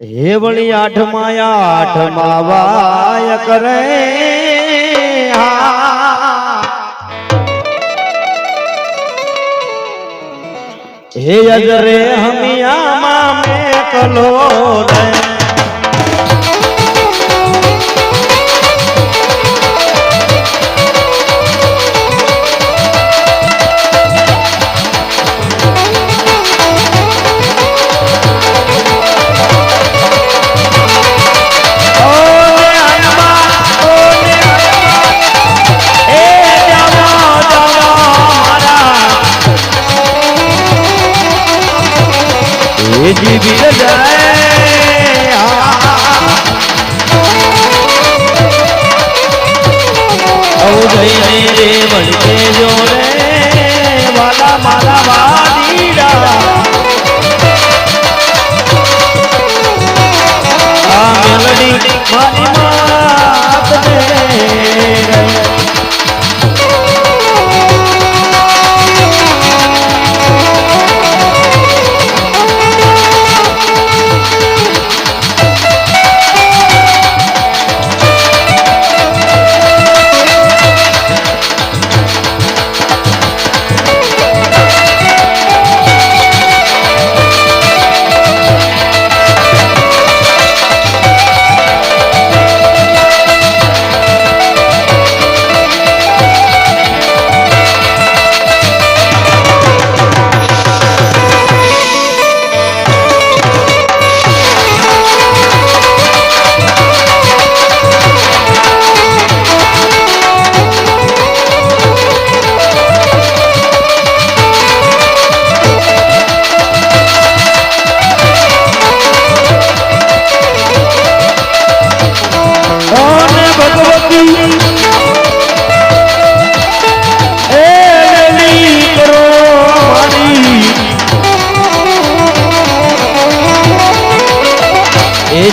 હે વળી આઠમા વાય કરે હે અજરે હમિયા મામે કલો રે જીવી જાય રે વળકે જોડે વાલા મારા વાદીડા આ મેલડી મારી માત દે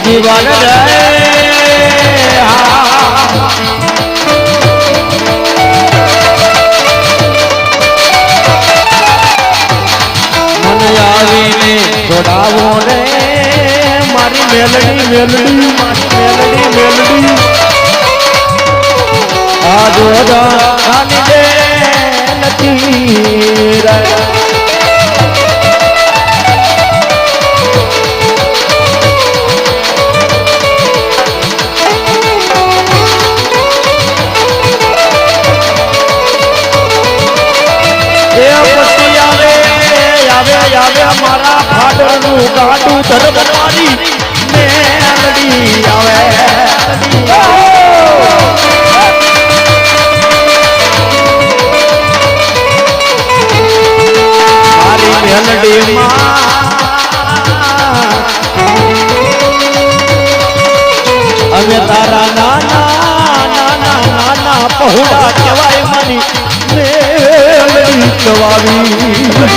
જીવન રે મન આવીને જોડાવો રે મારી મેલડી મેલડી મારી મેલડી આ જોડા ખાલી દે નથી રે મારા ફાડરનું ગાડું ધરબનવાની મેલડી આવે મારી મેલડી અમે તારા નાના નાના નાના પહોળા કહેવાય મારી મેલડી કવાવી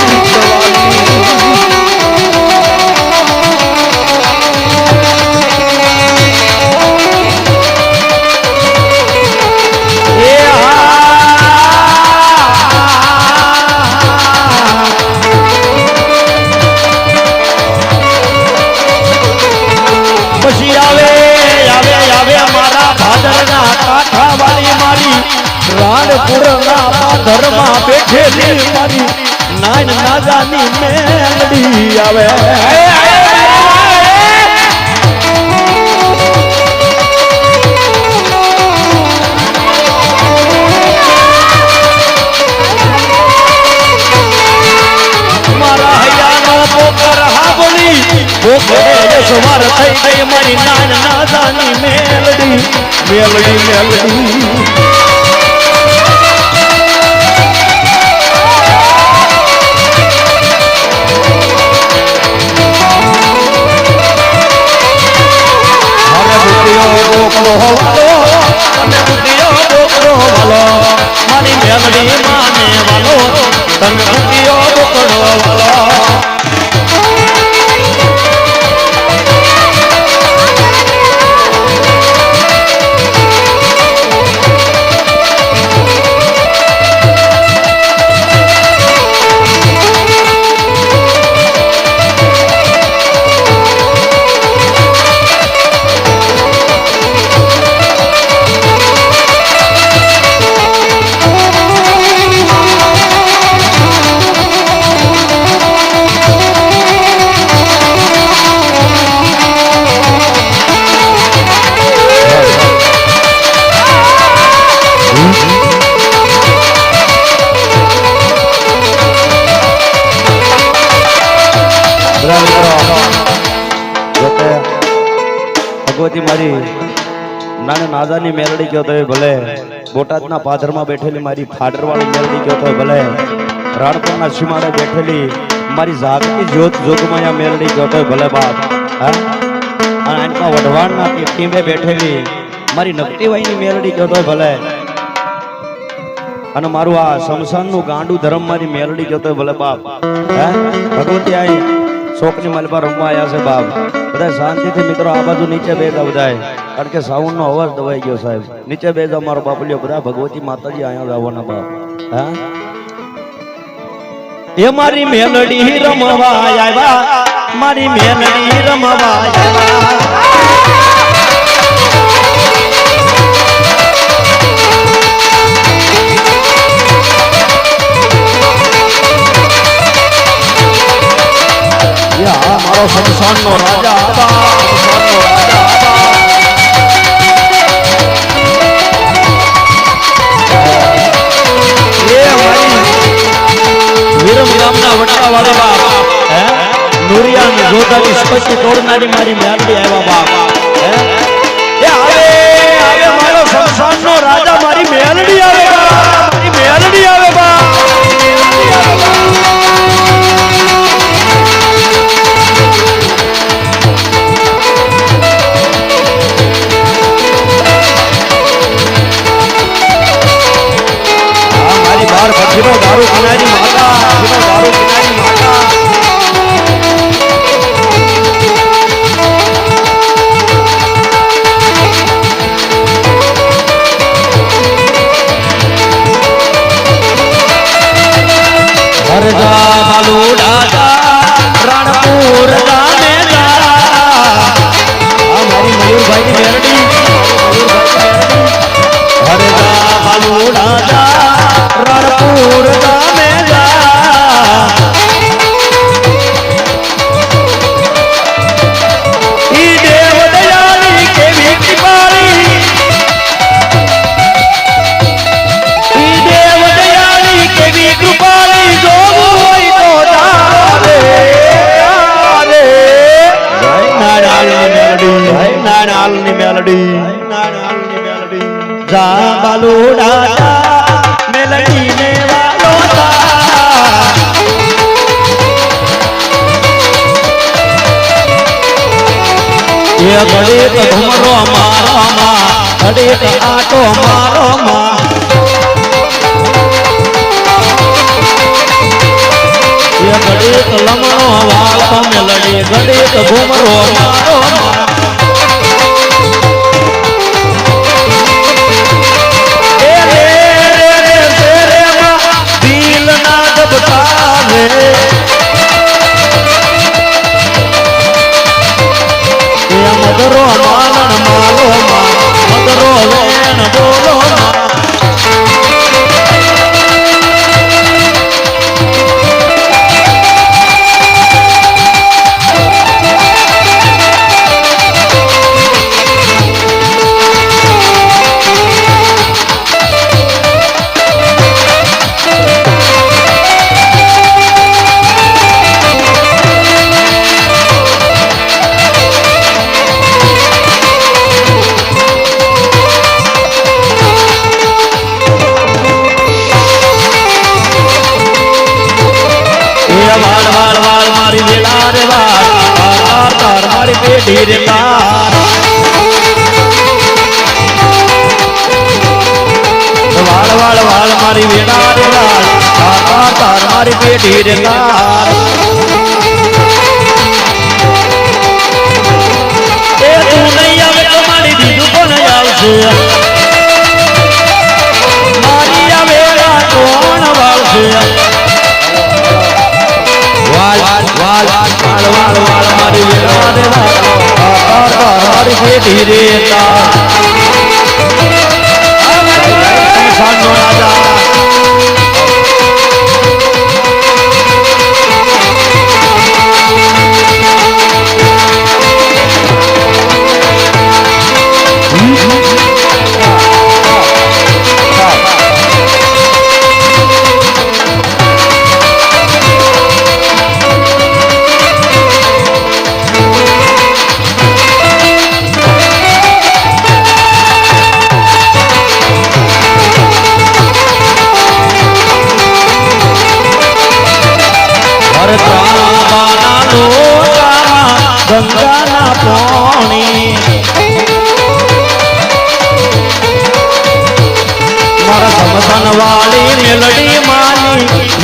ધરમાં બેઠેલી મારી નાન નાજાની મેલડી આવે મારા હૈયાનો પોકર હાબલી પોકરે સવાર થઈ ગઈ મારી નાન નાજાની મેલડી મેલડી મેલડી મારી મેલડી માને વાલો તને ઉઠ્યો બોકડો વાલો ભગવતી મારી નાને નાદાની મેલડી કહેતો હોય ભલે, બોટાદના પાદરમાં બેઠેલી મારી ફાડરવાળી મેલડી કહેતો હોય ભલે, રાણપુરના સીમાડે બેઠેલી મારી જાગતી જ્યોત જોગમાયા મેલડી કહેતો હોય ભલે બાપ, હા અને આનકા વઢવાણના ટીમે બેઠેલી મારી નકટીવાઈની મેલડી કહેતો હોય ભલે, અને મારું આ શમશાનનું ગાંડું ધર્મ મારી મેલડી કહેતો હોય ભલે બાપ, હે ભગવતી આઈ શોકની માલપા રમવા આવ્યા છે બાપ. બધા શાંતિથી મિત્રો આ બાજુ નીચે બેઠા બધાય, કારણ કે સાઉન્ડ નો અવાજ દબાઈ ગયો સાહેબ. નીચે બેસા મારો બાપલિયો, બધા ભગવતી માતાજી અહીંયા આવવાના બાપ. હા એ મારી મેલડી રમવા આવ્યા, મારી મેલડી રમવા આવ્યા. મારો શમશાનનો રાજા આબા, શમશાનનો રાજા આબા. એ મારી વિરમ ગામના વટાવાળા બાપ, હે નુરિયા જોધાની સ્પષ્ટ તોડનારી મારી મેલડી આવ્યા બાપ, હે એ આવે મારો શમશાનનો રાજા મારી મેલડી આવે બાપ, મારી મેલડી આવે બાપ. જીરો દારૂ કિનારી માતા, જીરો દારૂ કિનારી માતા. હરજા બાલુ દાદા રણપુર ગામે જા, આ મારી મયુરભાઈની મેલડી, હરજા બાલુ દાદા રણપુર ગામે જા, ઈ દેવ દયાળી કેવી કૃપાળી, ઈ દેવ દયાળી કેવી કૃપાળી, જોવું હોય તો જાવે રે. જય નારાયણની મેલડી, જય નારાયણની મેલડી, જય નારાયણની મેલડી. જા બાલુ દાદા મેલડી ને વાલો તા, એ ઘડીક ઘુમરો મારો માં, ઘડીક આટો મારો માં, એ ઘડીક લમણો વાળો મેલડી, ઘડીક ઘુમરો મારો માં. મદરો માલણ માલો માં, મદરો વેણ બોલો માં. પેઢી રે તાર વાળ વાળ વાળ મારી વેડા રે વાળ, તાર તાર મારી પેઢી રે તાર. એ તું નહીં આવે તો મારી બીજું કોણ આવશે, મારી આ વેડા કોણ વાળશે. વાળ વાળ વાળ વાળ વાળ વાળ મારી વેડા રે વાળ, તાર તાર મારી પેઢી રે તાર. શમશાનનો રાજા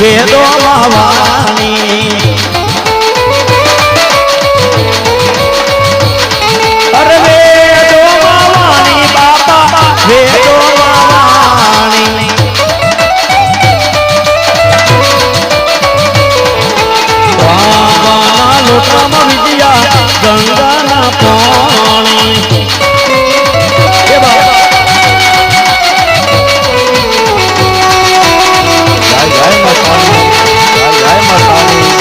વેદો વાવાની અરે વેદો વાવાની બાપા વેદો વાવાની વાવાના લોટામાં વિદ્યા ગંગાના પાણી એ બાબા જય જય માતાજી જય જય માતાજી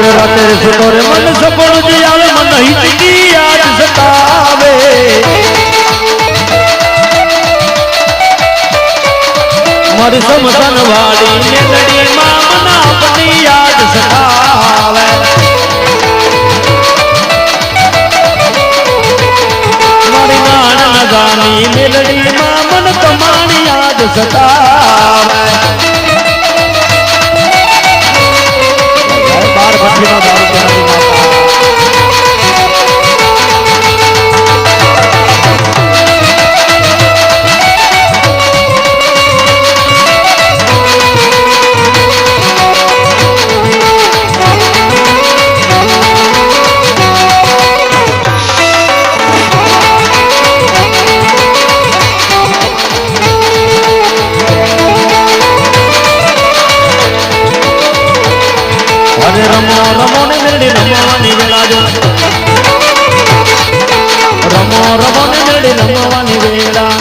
રાતે સુતો રે મન સપનું જે આવે મન હિતની યાદ સતાવે મારી સમસન વાળી મેલડી માં મન આપની યાદ સતાવે મારી નાન નગાની મેલડી માં મન તમારી યાદ સતાવે ભઠ્ઠીનો દારૂ પીનારી માતા અરે રમો રમો ને મેરડી રમવાની વેળા જો રમો રમો ને મેરડી રમવાની વેળા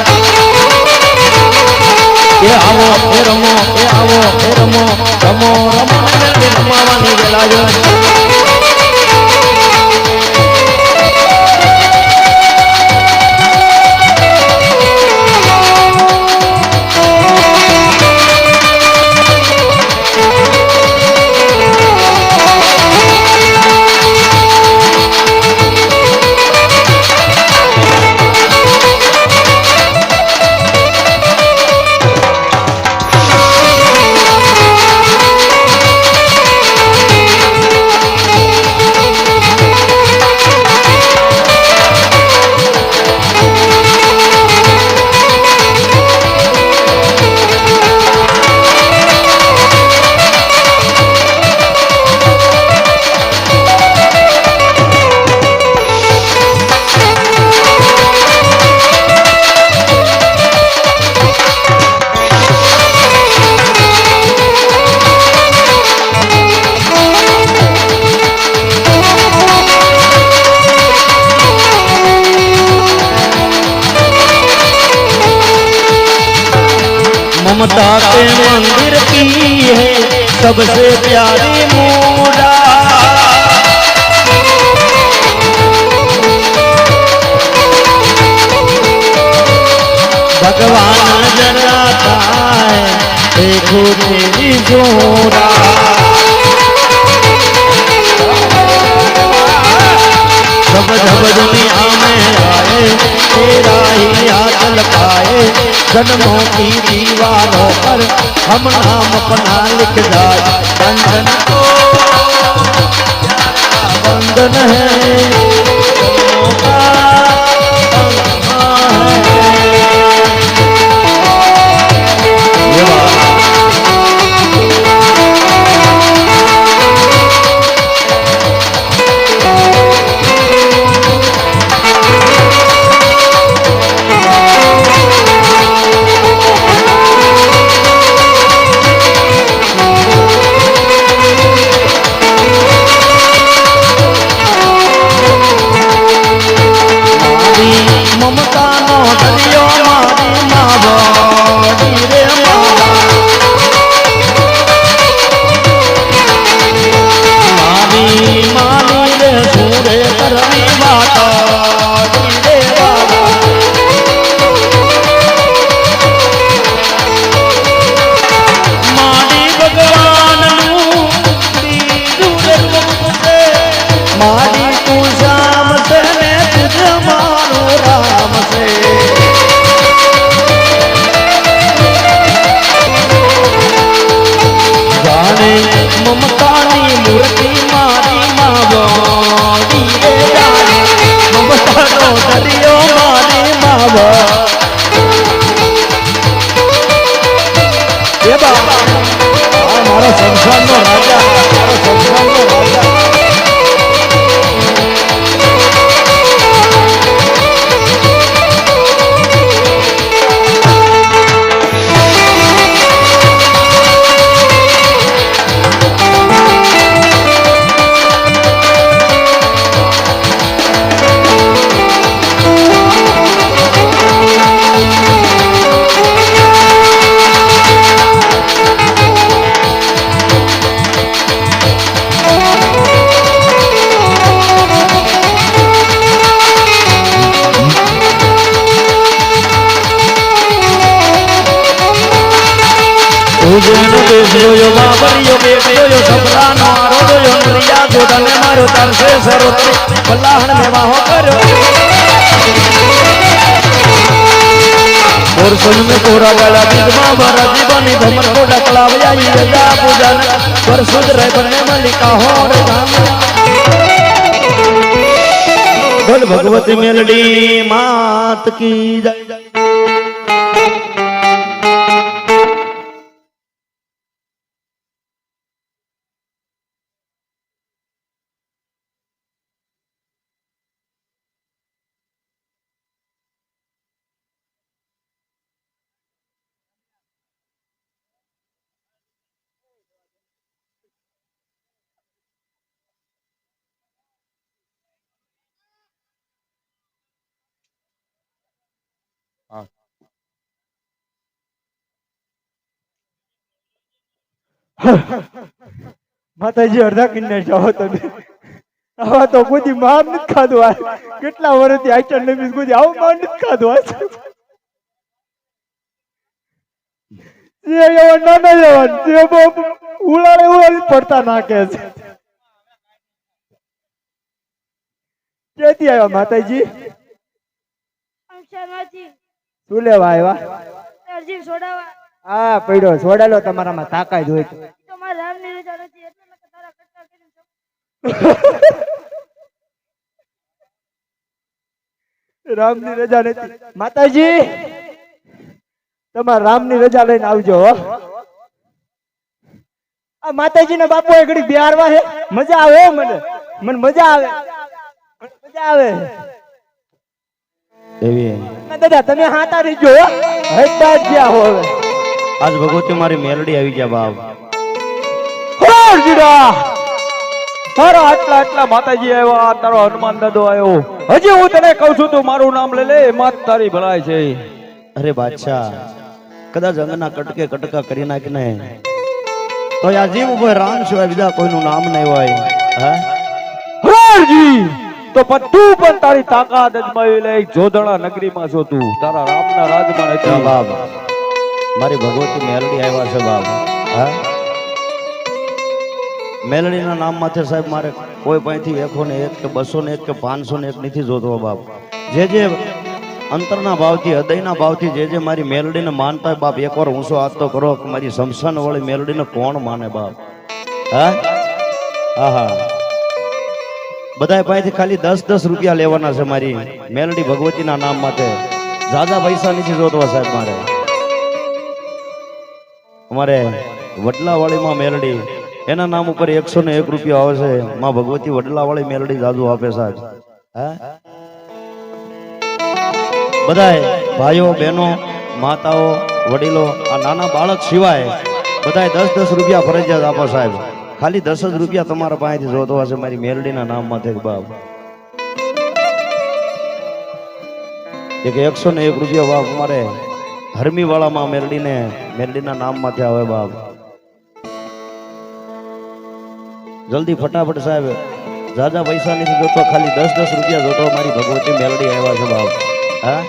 એ આવો એ રમો એ આવો એ રમો રમો રમો ને મેરડી રમવાની વેળા જો ममता के मंदिर की है सबसे प्यारी मूड़ा भगवान नजर आता है देखो तेरी जोड़ा जब जब दुनिया में आए तेरा ही हाथ लपाए जन्मों की दीवारों पर हम नाम अपना लिख जाए बंधन को बंधन है जन्मों का મમતાની મૂર્તિ મારી માવડી રે જાણે મમતાનો દરિયો મારી માવડી એ બાબા આ મારો સંસારનો રાજા મારો સંસારનો રાજા ઉજેનો દેશ જોયો બાબરિયો બેટ જોયો સપરાનો આરો જોયો નરિયા જોડાને મારો તરસે સરોત્રી બલ્લાહણ મે વાહો કર્યો और सुन में कोरा वाला बिगमा भरा जीवनी भमर को डकलावया यदा पूजन पर सुध रह बने मलिका हो रे धाम बोल भगवती मेलडी मात की जय માતાજી અડધા કિન્ને જાઓ તમે આવા તો કોઈ માર નથી ખાધું આ કેટલા વર્ષથી આઈટમ લેવીસ કોઈ આવું માર નથી ખાધું આ જે એવા નાના જવાન જે ઉલાડે પડતા નાખે છે ક્યાંથી આવ્યા માતાજી શું લેવા આવ્યા અરજી છોડાવા હા પડ્યો છોડાલો તમારામાં તાકાત હોય તો તમારા રામની રજા નથી એટલે મેં તારા કટકા કરીને રામની રજા નથી માતાજી તમારા રામની રજા લઈને આવજો હો આ માતાજી ના બાપુ ઘડી બિહારવા હે મજા આવે હો મને મજા આવે મજા આવે એવી દાદા તમે હાતા રહીજો હટતા જ ગયા હો હવે આજ ભગવતી મારી મેલડી આવી ગયા બાપ તારા આટલા માતાજી આવ્યા તારો હનુમાન દાદો આવ્યો હજી હું તને કહું છું તું મારું નામ લે લે માત તારી ભલાઈ છે અરે બાદશાહ કદાચ અંગના કટકે કટકા કરી નાખીને તો આ જીવ ઉપર રામ સિવાય બીજા કોઈનું નામ નહીં હોય હા હરજી તો તું પણ તારી તાકાત અજમાવી લે જોધણા નગરીમાં છો તું તારા રામના રાજમાં નથી બાપ મારી ભગવતી મેલડી આવ્યા છે બાપ હા મેલડીના નામ માથે સાહેબ મારે કોઈ પાસેથી 101 કે 201 કે 501 નથી જોતો બાપ જે અંતરના ભાવથી હૃદયના ભાવથી જે મારી મેલડીને માનતા હોય બાપ એકવાર ઊંચો હાથ તો કરો કે મારી શમશાન વાળી મેલડીને કોણ માને બાપ હા હા હા બધા પાસેથી ખાલી 10-10 રૂપિયા લેવાના છે મારી મેલડી ભગવતીના નામ માટે જાજા પૈસા નથી જોતો સાહેબ મારે અમારે વડલાવાળીમાં મેલડી એના નામ ઉપર 101 રૂપિયા આવે છે માં ભગવતી વડલાવાળી મેલડી જાદુ આપે સાહેબ હા બધાય ભાઈઓ બહેનો માતાઓ વડીલો આ નાના બાળક સિવાય બધાય 10-10 રૂપિયા ફરજિયાત આપો સાહેબ ખાલી 10 જ રૂપિયા તમારા પાસેથી જોતો હશે મારી મેલડીના નામ માથે બાપ એક 101 રૂપિયા બાપ અમારે હરમી વાળામાં મેલડીના નામ માથે આવે બાપ જલ્દી ફટાફટ સાહેબ જાજા પૈસા નથી જોતો ખાલી 10-10 રૂપિયા જોતો મારી ભગવતી મેલડી આવ્યા છે બાપ હા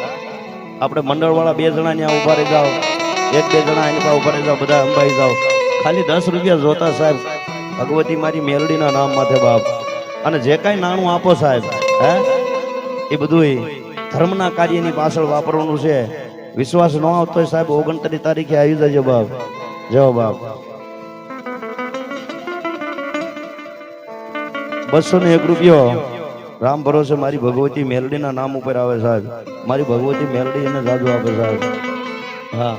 આપણે મંડળ વાળા 2 જણા ત્યાં ઉભા રહી જાઓ 1-2 જણા એની પાસે ઉભા રહી જાઓ બધા અંબાઈ જાઓ ખાલી 10 રૂપિયા જોતા સાહેબ ભગવતી મારી મેલડીના નામ માથે બાપ અને જે કાંઈ નાણું આપો સાહેબ હે એ બધું ધર્મના કાર્યની પાછળ વાપરવાનું છે વિશ્વાસ ન આવતો હોય સાહેબ 29 તારીખે આવી જજો બાપ જવો બાપ 201 રૂપિયો રામ ભરોસે મારી ભગવતી મેલડીના નામ ઉપર આવે સાહેબ. મારી ભગવતી મેલડી એને જાદુ આપે સાહેબ. હા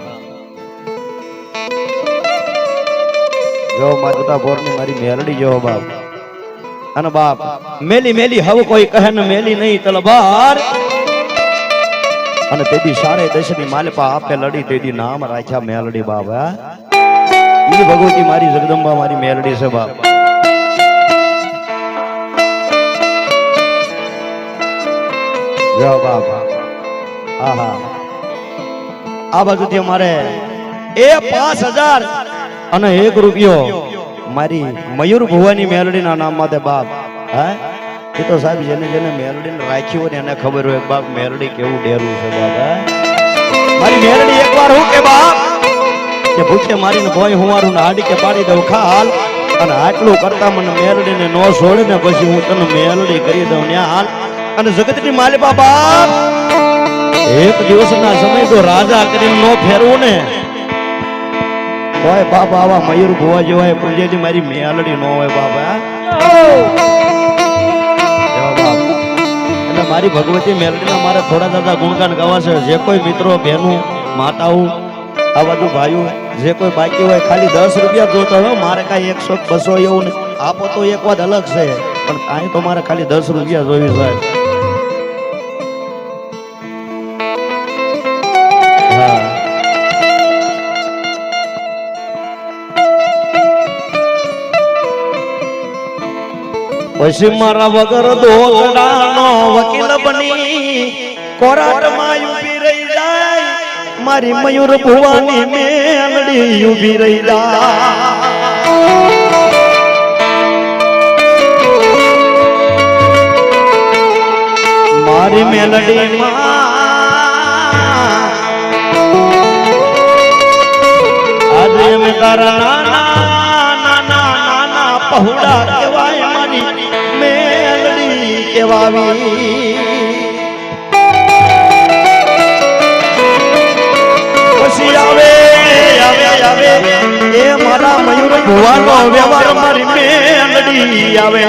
જો માતા બોરની મારી મેલડી જો બાપ. અને બાપ મેલી મેલી હવે કોઈ કહે ને મેલી નહીં તલવાર. અને તેદી સારે દશની માલપા આપે લડી તેદી નામ રાખ્યા મેલડી બાપ. હા ઈ ભગવતી મારી જગદંબા મારી મેલડી છે બાપ. બાપ આહા આ બાજુથી અમારે એ 5000 અને 1 રૂપિયો મારી મયુર ભુવાની મેલડીના નામ માટે બાપ. હે એ તો સાહેબ જેને જેને મેલડીને રાખ્યું હોય ને એને ખબર હોય બાપ મેલડી કેવું ડેરું છે બાપ. હે મારી મેલડી એકવાર હું કે બાપ કે ભૂખે મારીને ભોય હુંવારું ને હાડી કે પાડી દઉં ખાલ. અને આટલું કરતા મને મેલડીને નો છોડે ને પછી હું તને મેલડી કરી દઉં ને હાલ. અને જગતની માલિકા બાપ એક દિવસના સમય તો રાજા કરીને નો ફેરવું ને હોય બાપ. આવા મયુર ભુવા જેવા પૂજેલી મારી મેલડી નો હોય બાપ. એટલે મારી ભગવતી મેલડીના મારે થોડા દાદા ગુણગાન ગાવા છે. જે કોઈ મિત્રો બહેનો માતાઓ આ બધું ભાઈઓ જે કોઈ બાકી હોય ખાલી 10 રૂપિયા જોતા હોય. મારે કાંઈ 100 200 એવું નહીં આપો તો એક વાત અલગ છે પણ કાંઈ તો મારે ખાલી 10 રૂપિયા જોઈ સાહેબ. પછી મારા વગર દોગડાનો વકીલ બની કોરાટમાં ઊભી રહી જાય મારી મયુર ભુવાની મેલડી ઊભી રહી જાય. મારી મેલડી આજે અમે તારા નાના નાના પહોળા કહેવાય મારી મેલડી કેવાવી. પછી આવે આવે આવે એ મારા મયુર ભુવાનો વ્યવહાર મારી મેલડી આવે.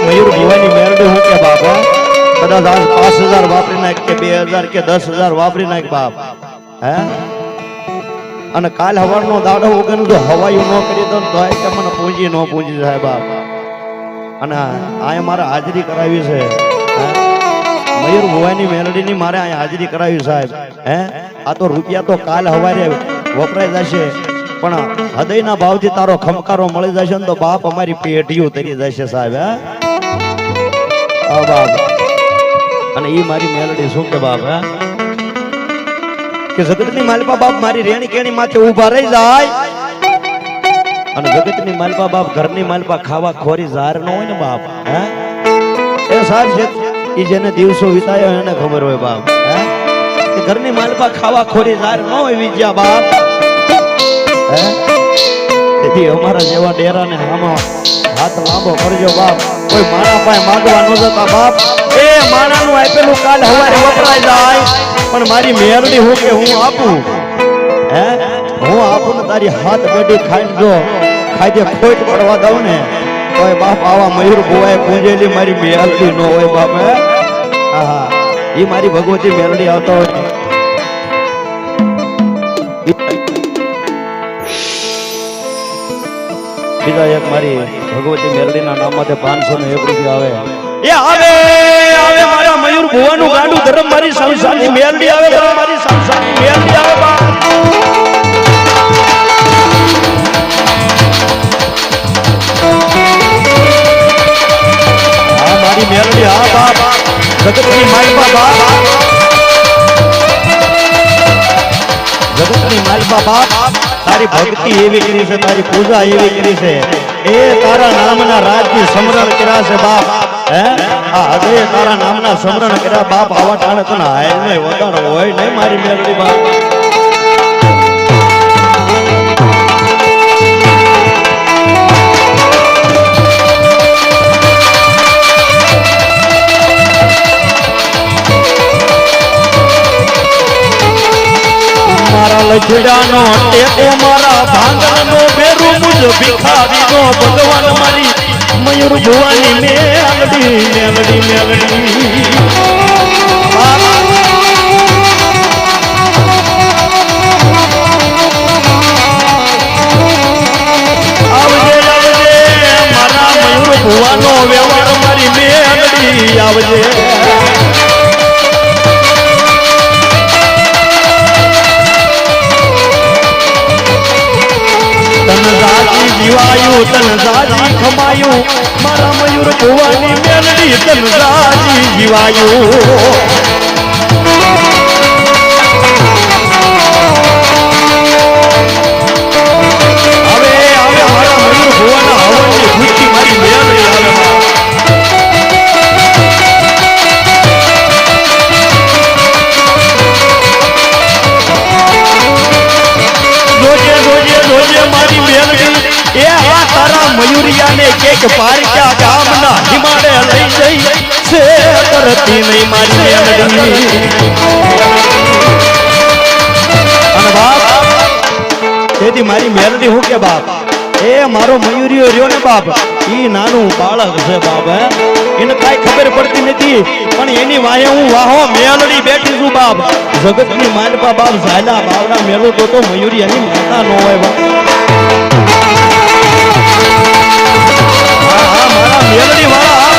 મયુર ભુવાની મેલડી હું કે બાપા કદાચ આજ 5000 વાપરી નાખ કે 2000 કે 10000 વાપરી નાખ બાપ. હે અને કાલ હવારનો દાડો વગર જો હવાયું ન કરી દો તો કે મને પૂંજી ન પૂંજી સાહેબ બાપ. અને આ મારે હાજરી કરાવી છે. મયુર ભુવાની મેલડીની મારે અહીંયા હાજરી કરાવી સાહેબ. હે આ તો રૂપિયા તો કાલ હવારે વપરાઈ જશે પણ હૃદયના ભાવથી તારો ખમકારો મળી જશે ને તો બાપ અમારી પેઢીઓ તરી જશે સાહેબ. હે આ બાપ અને ઈ મારી મેલડી શું કે બાપ. હે કે જગતની માલપા બાપ મારી રેણી કેણી માથે ઊભા રહી જાય. અને જગતની માલપા બાપ ઘરની માલપા ખાવા ખોરી ઝાર ન હોય ને બાપ. હે એ સાહેબ છે ઈ જેને દિવસો વિતાયો એને ખબર હોય બાપ. હે કે ઘરની માલપા ખાવા ખોરી ઝાર ન હોય વિજ્યા બાપ. હે તેથી અમારા જેવા ડેરાને આમાં હાથ લાંબો કરજો બાપ. કોઈ માણા પાસે માંગવા ન જતા બાપ. એ માણાનું આપેલું કાલ હવારે વપરાઈ જાય પણ મારી મેલડી હું કે હું આપું. હે હું આપું ને તારી હાથ બેડી ખાઈને જો ખાઈ ખોટ પડવા દઉં ને તો બાપ આવા મયુર ભુવાએ પૂંજેલી મારી મેલડી નો હોય બાપ. હે હા એ મારી ભગવતી મેલડી આવતો હોય. બીજા એક મારી ભગવતી મેલડીના નામમાંથી 501 રૂપિયા આવે. એ આવે આવે મારા મયુર ભુવાનું ગાંડું ધર્મ મારી સંસારની મેલડી આવે. મારી સંસારની મેલડી આવે બાપ. હા મારી મેલડી હા બાપ જગતની માલપા બાપ. જગતની માલપા બાપ તારી ભક્તિ એવી કરી છે તારી પૂજા એવી કરી છે એ તારા નામના રાજની સમરણ કર્યા છે બાપ. હે આ હૃદય તારા નામના સમરણ કર્યા બાપ. આવા ટાણે તને હાય નહીં વગાડ હોય નહીં મારી મેલડી બાપ. મારા લખડાનો ટેકો મારા ભાંગણનો બેરું મુજ ભિખારીનો ભગવાન મારી મયુર ભુવાની મેલડી મેલડી મેલડી આવજે આવજે મારા મયુર ભુવાનો વ્યવહાર મારી મેલડી આવજે જીવાયું તન જાજી ખમાયું મારા મયુર ભુવાની મેલડી તન જાજી જીવાયું હવે હવે મારા મયુર ભુવાના હવનની ખુશી મારી મેલડી આવે જોજે જોજે જોજે મારી મેલડી એ આ તારા મયુરિયાને કેક પારક્યા ગામના હિમાડે લઈ જઈ છે કરતી નહીં મારી મેલડી અને બાપ તેથી મારી મેલડી હું કે બાપ એ મારો મયુરિયો રહ્યો ને બાપ ઈ નાનું બાળક છે બાપ એને કાઈ ખબર પડતી નથી પણ એની વાહે હું વાહો મેલડી બેઠી છું બાપ જગતની માનપા બાપ ઝાલા બાવડા મેલો તો મયુરિયાની માતા ન હોય બાપ મારા મેલડી વાળા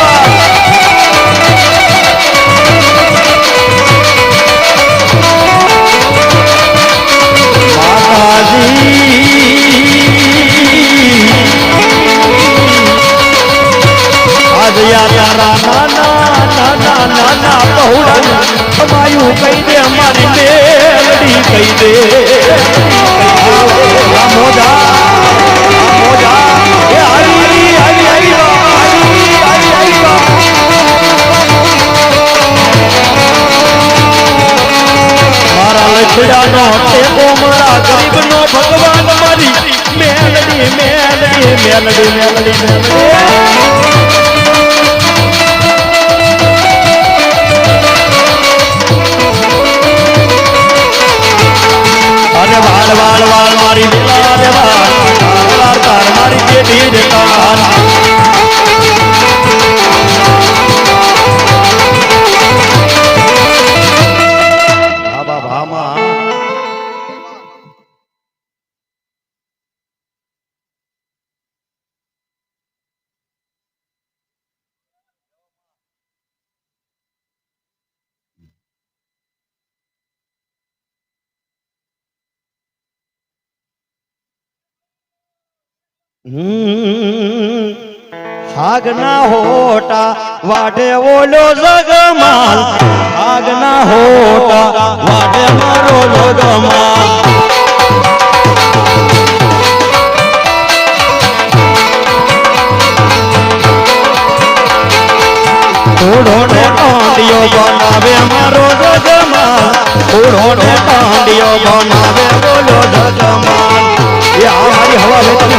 તારા નાના નાના નાના પહોળા અમાયું કહી દે અમારી મેલડી કહી દે મોજા મોજા એ આવી આવી આવી આવી આવી મારા લખડાનો ટેકો મારા ગરીબનો ભગવાન મારી મેલડી મેલડી મેલડી મેલડી મેલડી વાળ વાળ વાળ મારી વેલા રે વાળ તાર મારી પેટી રે તાર બાબા ભામા આગના હોટા વાટે ઓલો જગમાલ આગના હોટા વાટે મારો જગમાલ થોડો ને ટાંડિયો બનાવે મારો જગમાલ થોડો ને ટાંડિયો બનાવે ઓલો જગમાલ એ આ મારી હવા લે તમે